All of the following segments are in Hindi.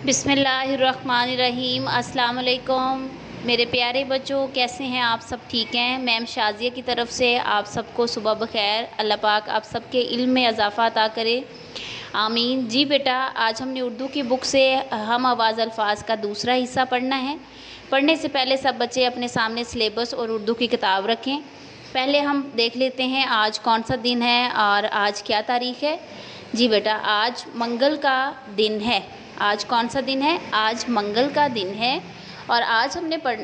बिस्मिल्लाहिर्रहमानिर्रहीम। अस्सलाम वालेकुम मेरे प्यारे बच्चों, कैसे हैं आप सब? ठीक हैं। मैम शाज़िया की तरफ से आप सबको सुबह बखैर। अल्लाह पाक आप सबके इल्म में इजाफ़ा अता करे, आमीन। जी बेटा, आज हमने उर्दू की बुक से हम आवाज़ अल्फाज का दूसरा हिस्सा पढ़ना है। पढ़ने से पहले सब बच्चे अपने सामने सिलेबस और उर्दू की किताब रखें। पहले हम देख लेते हैं आज कौन सा दिन है और आज क्या तारीख़ है। जी बेटा, आज मंगल का दिन है। आज कौन सा दिन है? आज मंगल का दिन है। और आज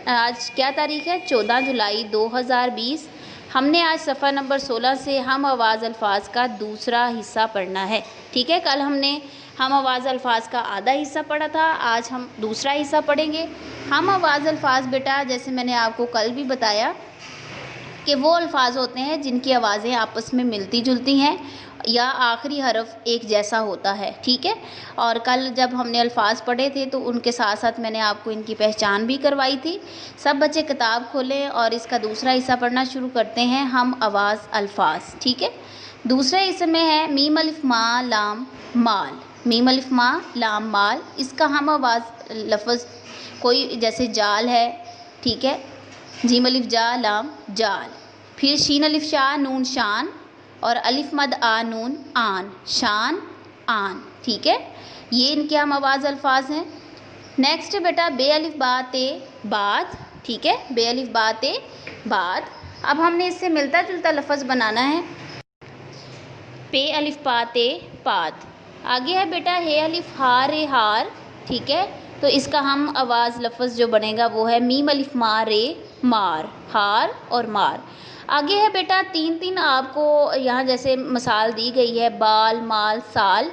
आज क्या तारीख़ है? 14 जुलाई 2020। हमने आज सफ़ा नंबर 16 से हम आवाज़ अल्फाज का दूसरा हिस्सा पढ़ना है। ठीक है, कल हमने हम आवाज़ अल्फाज का आधा हिस्सा पढ़ा था, आज हम दूसरा हिस्सा पढ़ेंगे। हम आवाज़ अल्फाज बेटा, जैसे मैंने आपको कल भी बताया कि वो अल्फाज होते हैं जिनकी आवाज़ें आपस में मिलती जुलती हैं या आखिरी हरफ एक जैसा होता है। ठीक है, और कल जब हमने अल्फाज पढ़े थे तो उनके साथ साथ मैंने आपको इनकी पहचान भी करवाई थी। सब बच्चे किताब खोलें और इसका दूसरा हिस्सा पढ़ना शुरू करते हैं। हम आवाज़ अल्फाज। ठीक है, दूसरे हिस्से में है मीम अलिफ मा लाम माल। मीम अलिफ मा लाम माल, इसका हम आवाज़ लफ्ज़ कोई जैसे जाल है, ठीक है, जीम अलिफ जा लाम जाल। फिर शीन अलिफ शाह नून शान और अलिफ मद आ नून आन शान आन। ठीक है, ये इनके हम आवाज़ अल्फाज हैं। नेक्स्ट बेटा बे अलिफ बा ते बाद। ठीक है, बे अलिफ बा ते बाद। अब हमने इससे मिलता जुलता लफ्ज़ बनाना है। पे अलिफ पा ते पात। आगे है बेटा हे अलिफ हार रे हार। ठीक है, तो इसका हम आवाज़ लफ्ज़ जो बनेगा वो है मीम अलिफ मा रे मार, हार और मार। आगे है बेटा तीन तीन आपको यहाँ जैसे मिसाल दी गई है, बाल माल साल।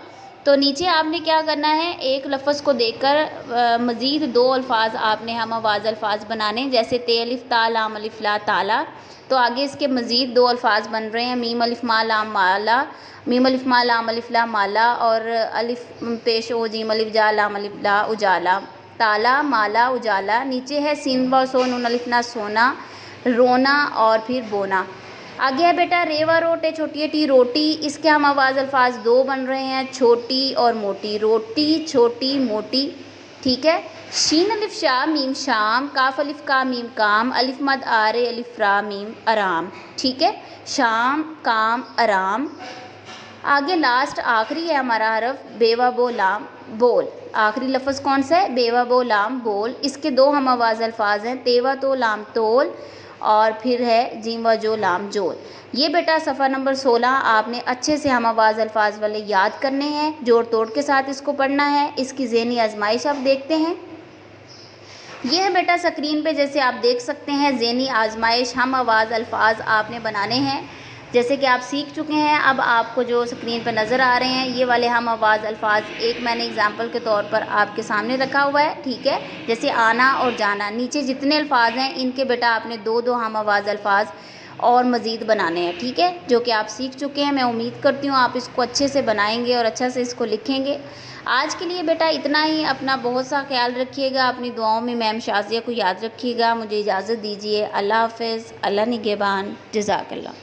तो नीचे आपने क्या करना है, एक लफ्ज़ को देखकर मज़ीद दो अल्फाज आपने हम आवाज़ अल्फाज बनाने, जैसे ते अलिफ ता लाम अलिफ ला ताला। तो आगे इसके मज़ीद दो अल्फाज बन रहे हैं, मीम अलिफ मा लाम माला, मीम अलिफ मा लाम अलिफ ला माला और अलिफ पेश ओ जीम अलिफ जा लाम अलिफ ला उजाला, ताला माला उजाला। नीचे है सीन व सो नून अलिफ ना सोना, रोना और फिर बोना। आगे है बेटा रेवा रोटे छोटी टी रोटी। इसके हम आवाज़ अल्फाज दो बन रहे हैं, छोटी और मोटी, रोटी छोटी मोटी। ठीक है, शीन अलिफ शाह मीम शाम, काफ अलिफ का मीम काम, अलिफ मद आरे अलिफ रा मीम आराम। ठीक है, शाम काम आराम। आगे लास्ट आखिरी है हमारा हरफ बेवा बो लाम बोल। आखिरी लफ्ज़ कौन सा है? बेवा बो लाम बोल। इसके दो हम आवाज़ अल्फाज हैं, तेवा तो लाम तोल और फिर है जीम व जो लाम जोल। ये बेटा सफ़ा नंबर 16 आपने अच्छे से हम आवाज़ अल्फाज वाले याद करने हैं, जोड़ तोड़ के साथ इसको पढ़ना है। इसकी ज़हनी आजमाइश आप देखते हैं। ये है बेटा स्क्रीन पे, जैसे आप देख सकते हैं ज़हनी आजमाइश, हम आवाज़ अल्फाज आपने बनाने हैं। जैसे कि आप सीख चुके हैं, अब आपको जो स्क्रीन पर नज़र आ रहे हैं ये वाले हम आवाज़ अल्फाज एक मैंने एग्जांपल के तौर पर आपके सामने रखा हुआ है। ठीक है, जैसे आना और जाना। नीचे जितने अल्फाज हैं इनके बेटा आपने दो दो हम आवाज़ अल्फाज और मज़ीद बनाने हैं। ठीक है, जो कि आप सीख चुके हैं। मैं उम्मीद करती हूँ आप इसको अच्छे से बनाएंगे और अच्छा से इसको लिखेंगे। आज के लिए बेटा इतना ही। अपना बहुत सा ख्याल रखिएगा, अपनी दुआओं में मैम शाज़िया को याद रखिएगा। मुझे इजाज़त दीजिए। अल्लाह हाफ़िज़, अल्लाह निगहबान, जज़ाकल्लाह।